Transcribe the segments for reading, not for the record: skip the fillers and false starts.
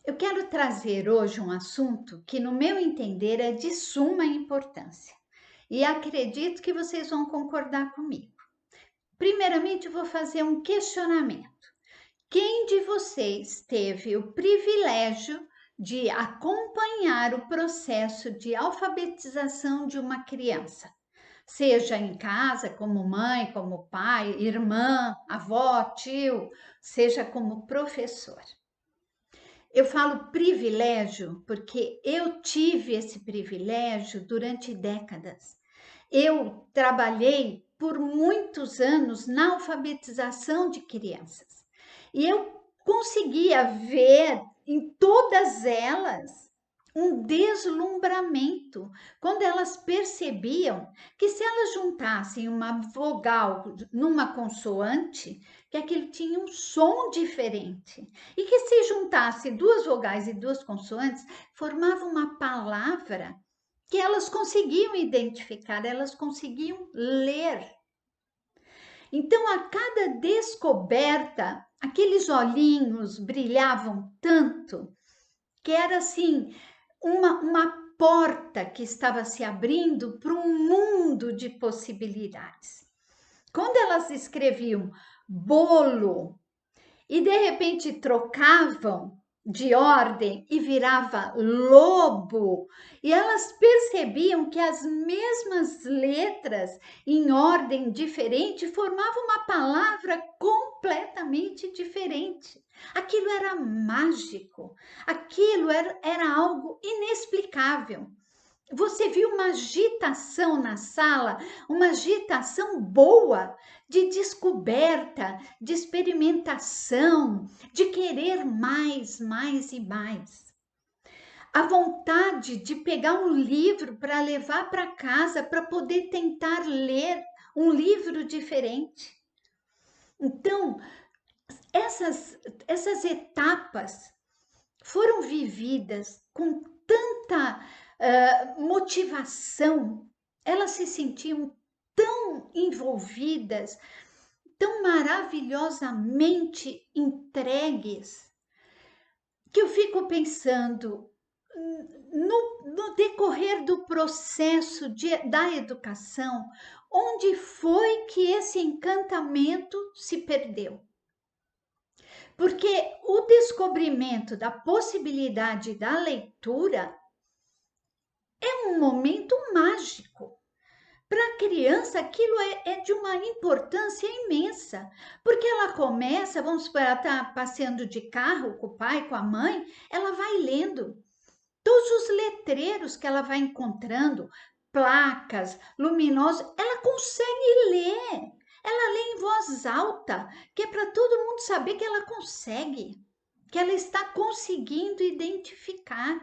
Eu quero trazer hoje um assunto que, no meu entender, é de suma importância e acredito que vocês vão concordar comigo. Primeiramente, vou fazer um questionamento. Quem de vocês teve o privilégio de acompanhar o processo de alfabetização de uma criança? Seja em casa, como mãe, como pai, irmã, avó, tio, seja como professor. Eu falo privilégio porque eu tive esse privilégio durante décadas. Eu trabalhei por muitos anos na alfabetização de crianças e eu conseguia ver em todas elas um deslumbramento quando elas percebiam que se elas juntassem uma vogal numa consoante, que aquilo tinha um som diferente e que se juntasse duas vogais e duas consoantes formava uma palavra que elas conseguiam identificar, elas conseguiam ler. Então, a cada descoberta, aqueles olhinhos brilhavam tanto que era assim uma porta que estava se abrindo para um mundo de possibilidades. Quando elas escreviam bolo e de repente trocavam de ordem e virava lobo, e elas percebiam que as mesmas letras em ordem diferente formavam uma palavra completamente diferente. Aquilo era mágico, aquilo era algo inexplicável. Você viu uma agitação na sala, uma agitação boa de descoberta, de experimentação, de querer mais, mais e mais. A vontade de pegar um livro para levar para casa para poder tentar ler um livro diferente. Então, essas etapas foram vividas com tanta motivação, elas se sentiam tão envolvidas, tão maravilhosamente entregues, que eu fico pensando no decorrer do processo da educação, onde foi que esse encantamento se perdeu? Porque o descobrimento da possibilidade da leitura é um momento mágico. Para a criança, aquilo é de uma importância imensa, porque ela começa, vamos supor, ela está passeando de carro com o pai, com a mãe, ela vai lendo todos os letreiros que ela vai encontrando, placas, luminosos, ela consegue ler. Ela lê em voz alta, que é para todo mundo saber que ela consegue, que ela está conseguindo identificar.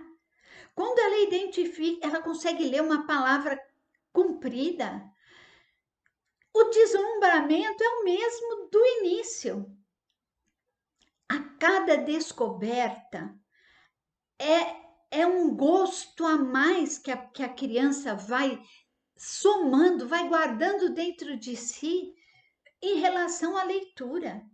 Quando ela identifica, ela consegue ler uma palavra comprida. O deslumbramento é o mesmo do início. A cada descoberta é um gosto a mais que a criança vai somando, vai guardando dentro de si em relação à leitura,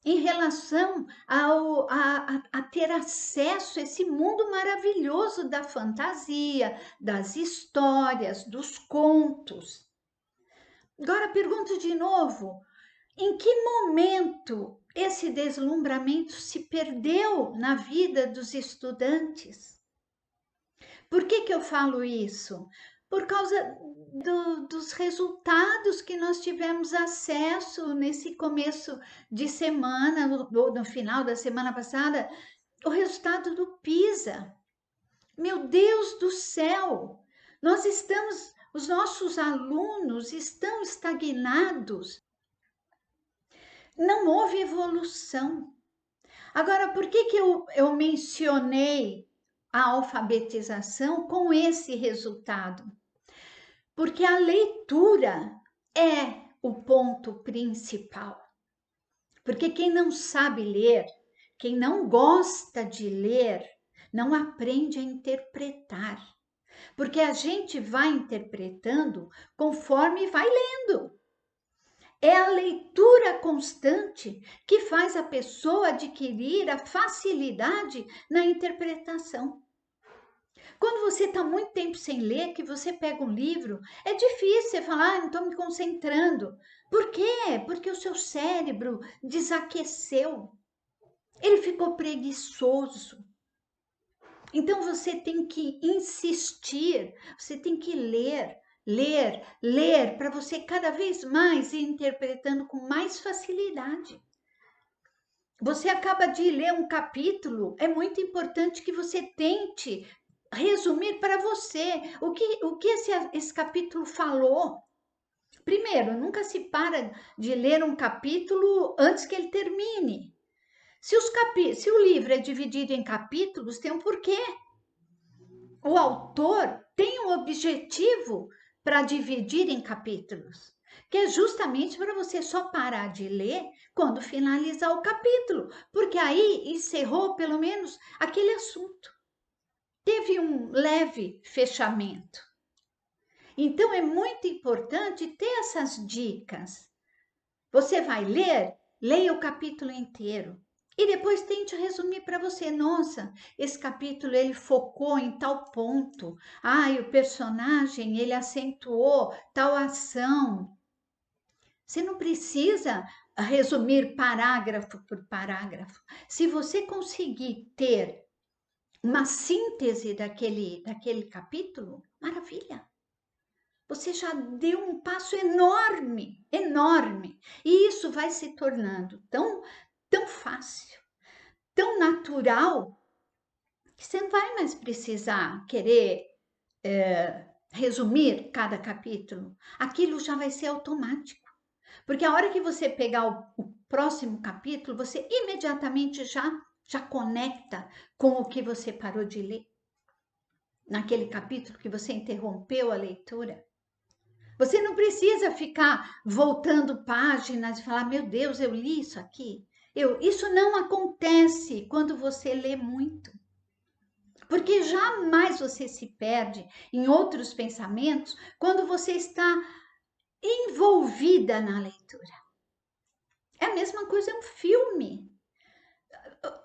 em relação a ter acesso a esse mundo maravilhoso da fantasia, das histórias, dos contos. Agora pergunto de novo, em que momento esse deslumbramento se perdeu na vida dos estudantes? Por que eu falo isso? Por causa dos resultados que nós tivemos acesso nesse começo de semana, no final da semana passada, o resultado do PISA. Meu Deus do céu! Os nossos alunos estão estagnados. Não houve evolução. Agora, por que eu mencionei a alfabetização com esse resultado? Porque a leitura é o ponto principal. Porque quem não sabe ler, quem não gosta de ler, não aprende a interpretar. Porque a gente vai interpretando conforme vai lendo. É a leitura constante que faz a pessoa adquirir a facilidade na interpretação. Quando você está muito tempo sem ler, que você pega um livro, é difícil você falar, não estou me concentrando. Por quê? Porque o seu cérebro desaqueceu. Ele ficou preguiçoso. Então você tem que insistir, você tem que ler, para você cada vez mais ir interpretando com mais facilidade. Você acaba de ler um capítulo, é muito importante que você tente resumir para você o que esse capítulo falou. Primeiro, nunca se para de ler um capítulo antes que ele termine. Se o livro é dividido em capítulos, tem um porquê. O autor tem um objetivo para dividir em capítulos, que é justamente para você só parar de ler quando finalizar o capítulo, porque aí encerrou pelo menos aquele assunto. Teve um leve fechamento. Então é muito importante ter essas dicas. Você vai ler, leia o capítulo inteiro. E depois tente resumir para você, nossa, esse capítulo ele focou em tal ponto. Ai, o personagem ele acentuou tal ação. Você não precisa resumir parágrafo por parágrafo. Se você conseguir ter uma síntese daquele capítulo, maravilha. Você já deu um passo enorme, enorme. E isso vai se tornando tão fácil, tão natural, que você não vai mais precisar querer resumir cada capítulo. Aquilo já vai ser automático. Porque a hora que você pegar o próximo capítulo, você imediatamente já conecta com o que você parou de ler. Naquele capítulo que você interrompeu a leitura. Você não precisa ficar voltando páginas e falar, meu Deus, eu li isso aqui. Isso não acontece quando você lê muito. Porque jamais você se perde em outros pensamentos quando você está envolvida na leitura. É a mesma coisa um filme.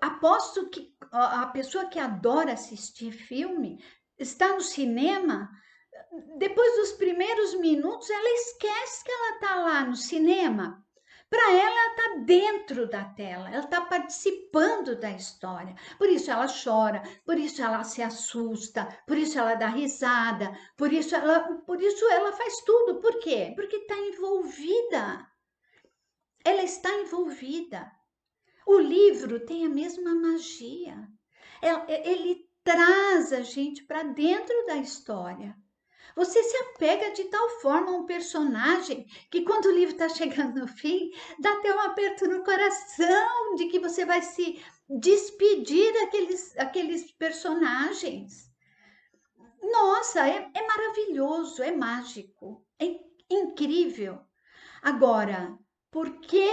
Aposto que a pessoa que adora assistir filme está no cinema, depois dos primeiros minutos, ela esquece que ela está lá no cinema. Para ela, ela está dentro da tela, ela está participando da história. Por isso ela chora, por isso ela se assusta, por isso ela dá risada, por isso ela faz tudo. Por quê? Porque está envolvida. Ela está envolvida. O livro tem a mesma magia. Ele traz a gente para dentro da história. Você se apega de tal forma a um personagem que quando o livro está chegando no fim, dá até um aperto no coração de que você vai se despedir daqueles personagens. Nossa, é maravilhoso, é mágico, é incrível. Agora, por que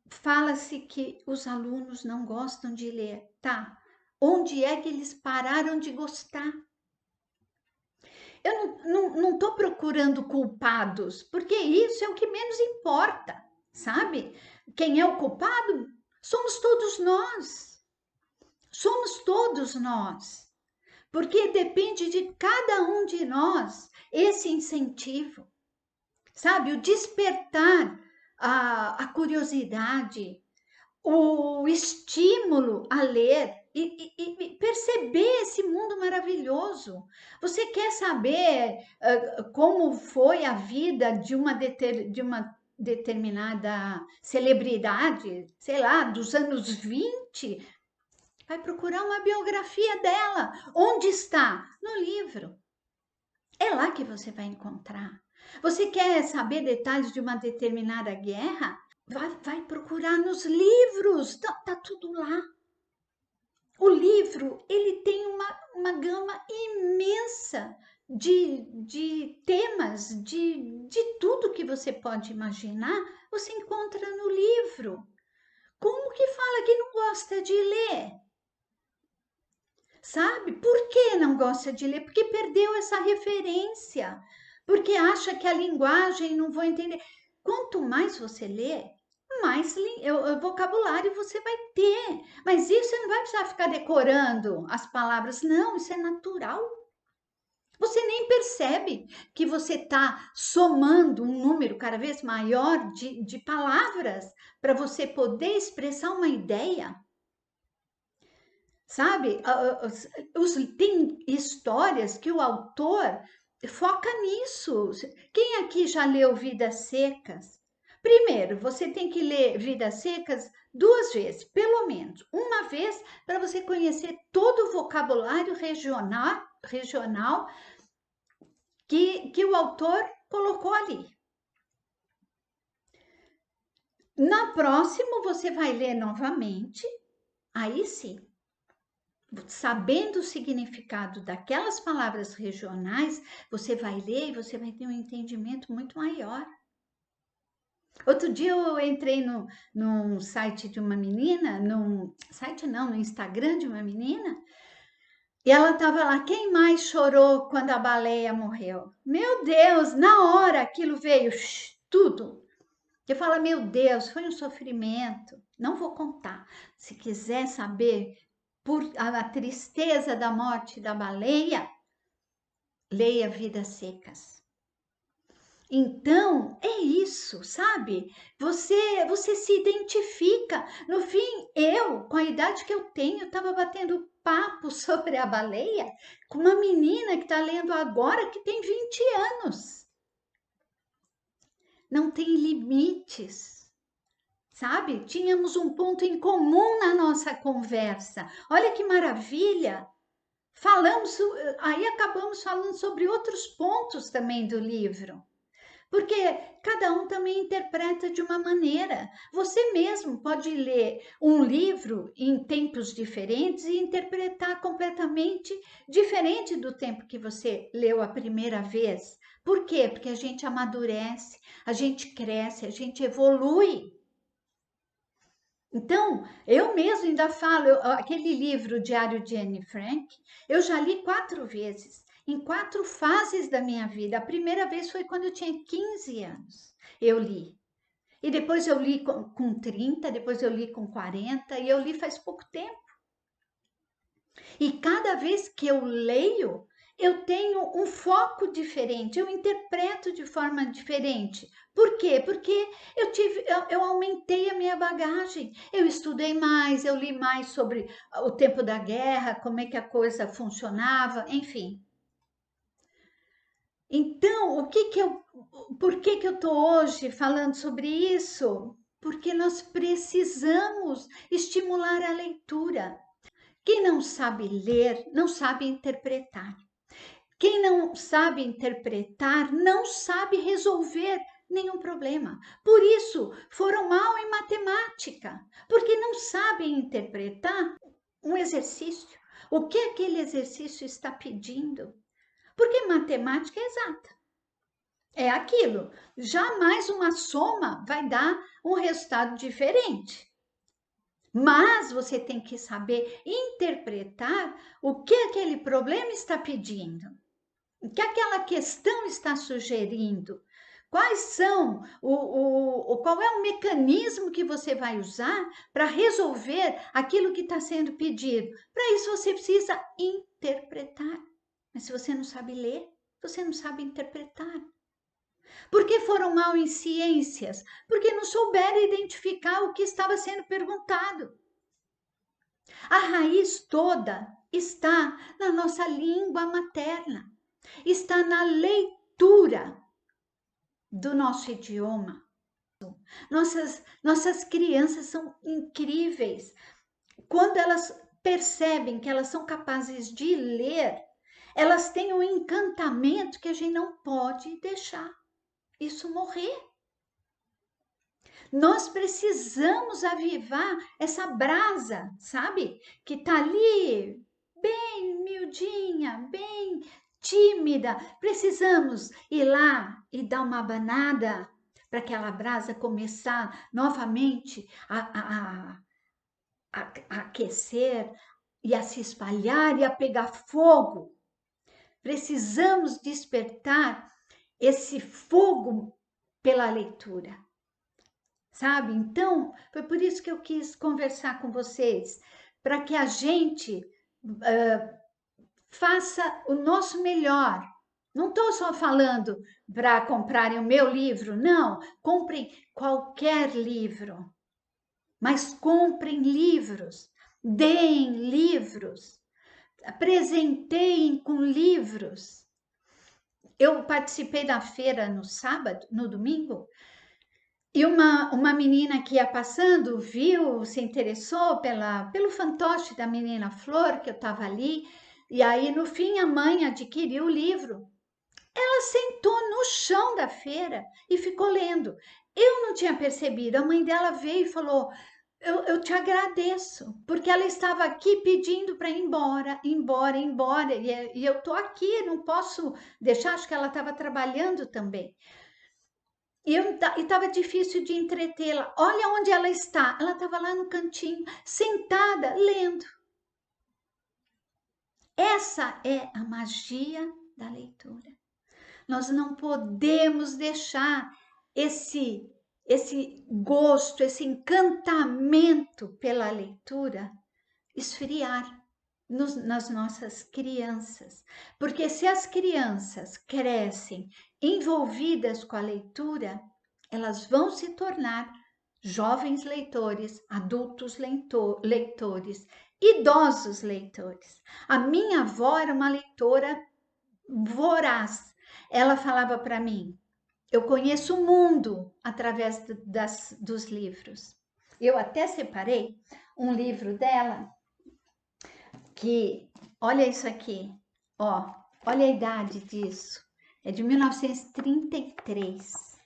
fala-se que os alunos não gostam de ler? Tá, onde é que eles pararam de gostar? Eu não estou procurando culpados, porque isso é o que menos importa, sabe? Quem é o culpado somos todos nós. Somos todos nós. Porque depende de cada um de nós esse incentivo, sabe? O despertar a curiosidade, o estímulo a ler e perceber esse mundo maravilhoso. Você quer saber como foi a vida de uma determinada celebridade, sei lá, dos anos 20? Vai procurar uma biografia dela. Onde está? No livro. É lá que você vai encontrar. Você quer saber detalhes de uma determinada guerra? Vai procurar nos livros, tá tudo lá. O livro, ele tem uma gama imensa de temas, de tudo que você pode imaginar, você encontra no livro. Como que fala que não gosta de ler? Sabe? Por que não gosta de ler? Porque perdeu essa referência, porque acha que a linguagem não vou entender. quanto mais você lê, mais vocabulário você vai ter. Mas isso você não vai precisar ficar decorando as palavras, não, isso é natural. Você nem percebe que você está somando um número cada vez maior de palavras para você poder expressar uma ideia. Sabe? Tem histórias que o autor foca nisso. Quem aqui já leu Vidas Secas? Primeiro, você tem que ler Vidas Secas 2 vezes, pelo menos. Uma vez para você conhecer todo o vocabulário regional que o autor colocou ali. Na próxima, você vai ler novamente, aí sim, sabendo o significado daquelas palavras regionais, você vai ler e você vai ter um entendimento muito maior. Outro dia eu entrei num site de uma menina, no Instagram de uma menina, e ela estava lá, quem mais chorou quando a baleia morreu? Meu Deus, na hora aquilo veio, tudo. Eu falo, meu Deus, foi um sofrimento. Não vou contar. Se quiser saber por a tristeza da morte da baleia, leia Vidas Secas. Então, é isso, sabe? Você se identifica. No fim, eu, com a idade que eu tenho, estava batendo papo sobre a baleia com uma menina que está lendo agora que tem 20 anos. Não tem limites, sabe? Tínhamos um ponto em comum na nossa conversa. Olha que maravilha! Aí acabamos falando sobre outros pontos também do livro. Porque cada um também interpreta de uma maneira. Você mesmo pode ler um livro em tempos diferentes e interpretar completamente diferente do tempo que você leu a primeira vez. Por quê? Porque a gente amadurece, a gente cresce, a gente evolui. Então, eu mesmo ainda falo, aquele livro, Diário de Anne Frank, eu já li 4 vezes, em 4 fases da minha vida. A primeira vez foi quando eu tinha 15 anos, eu li. E depois eu li com 30, depois eu li com 40, e eu li faz pouco tempo. E cada vez que eu leio, eu tenho um foco diferente, eu interpreto de forma diferente. Por quê? Porque eu aumentei a minha bagagem, eu estudei mais, eu li mais sobre o tempo da guerra, como é que a coisa funcionava, enfim. Então, por que eu estou hoje falando sobre isso? Porque nós precisamos estimular a leitura. Quem não sabe ler, não sabe interpretar. Quem não sabe interpretar, não sabe resolver nenhum problema. Por isso, foram mal em matemática, porque não sabem interpretar um exercício. O que aquele exercício está pedindo? Porque matemática é exata. É aquilo. Jamais uma soma vai dar um resultado diferente. Mas você tem que saber interpretar o que aquele problema está pedindo, o que aquela questão está sugerindo, quais são qual é o mecanismo que você vai usar para resolver aquilo que está sendo pedido. Para isso você precisa interpretar. Mas se você não sabe ler, você não sabe interpretar. Por que foram mal em ciências? Porque não souberam identificar o que estava sendo perguntado. A raiz toda está na nossa língua materna, está na leitura do nosso idioma. Nossas crianças são incríveis. Quando elas percebem que elas são capazes de ler, elas têm um encantamento que a gente não pode deixar isso morrer. Nós precisamos avivar essa brasa, sabe? Que está ali, bem miudinha, bem tímida. Precisamos ir lá e dar uma abanada para aquela brasa começar novamente a aquecer e a se espalhar e a pegar fogo. Precisamos despertar esse fogo pela leitura, sabe? Então, foi por isso que eu quis conversar com vocês, para que a gente faça o nosso melhor. Não estou só falando para comprarem o meu livro, não, comprem qualquer livro, mas comprem livros, deem livros, presenteiem com livros. Eu participei da feira no sábado, no domingo, e uma menina que ia passando viu, se interessou pelo fantoche da menina Flor, que eu estava ali, e aí no fim a mãe adquiriu o livro. Ela sentou no chão da feira e ficou lendo. Eu não tinha percebido, a mãe dela veio e falou: eu te agradeço, porque ela estava aqui pedindo para ir embora, embora, embora, e eu estou aqui, não posso deixar, acho que ela estava trabalhando também. E estava difícil de entretê-la. Olha onde ela está. Ela estava lá no cantinho, sentada, lendo. Essa é a magia da leitura. Nós não podemos deixar esse gosto, esse encantamento pela leitura esfriar nas nossas crianças. Porque se as crianças crescem envolvidas com a leitura, elas vão se tornar jovens leitores, adultos leitores, idosos leitores. A minha avó era uma leitora voraz. Ela falava para mim: eu conheço o mundo através dos livros. Eu até separei um livro dela que, olha isso aqui, ó, olha a idade disso, é de 1933.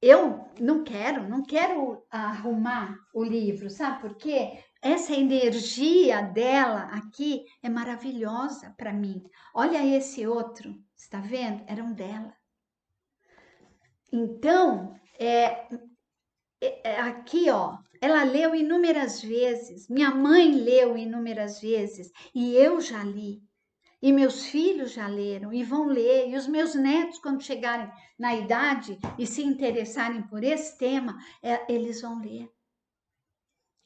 Eu não quero arrumar o livro, sabe por quê? Essa energia dela aqui é maravilhosa para mim. Olha esse outro, está vendo? Era um dela. Então, aqui, ó, ela leu inúmeras vezes, minha mãe leu inúmeras vezes e eu já li. E meus filhos já leram e vão ler, e os meus netos, quando chegarem na idade e se interessarem por esse tema, eles vão ler.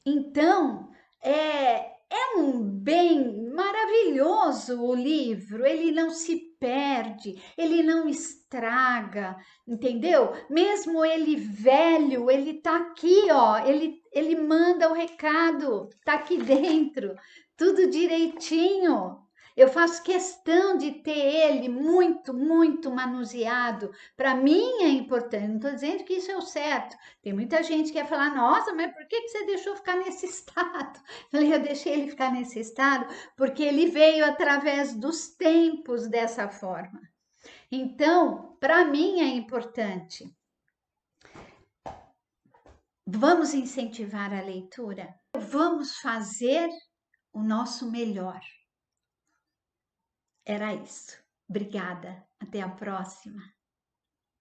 Então, é um bem maravilhoso o livro, ele não se perde, ele não estraga, entendeu? Mesmo ele velho, ele tá aqui, ó, ele manda o recado, tá aqui dentro, tudo direitinho. Eu faço questão de ter ele muito, muito manuseado. Para mim é importante, não estou dizendo que isso é o certo. Tem muita gente que ia falar: nossa, mas por que você deixou ficar nesse estado? Eu deixei ele ficar nesse estado porque ele veio através dos tempos dessa forma. Então, para mim é importante. Vamos incentivar a leitura? Vamos fazer o nosso melhor. Era isso. Obrigada. Até a próxima.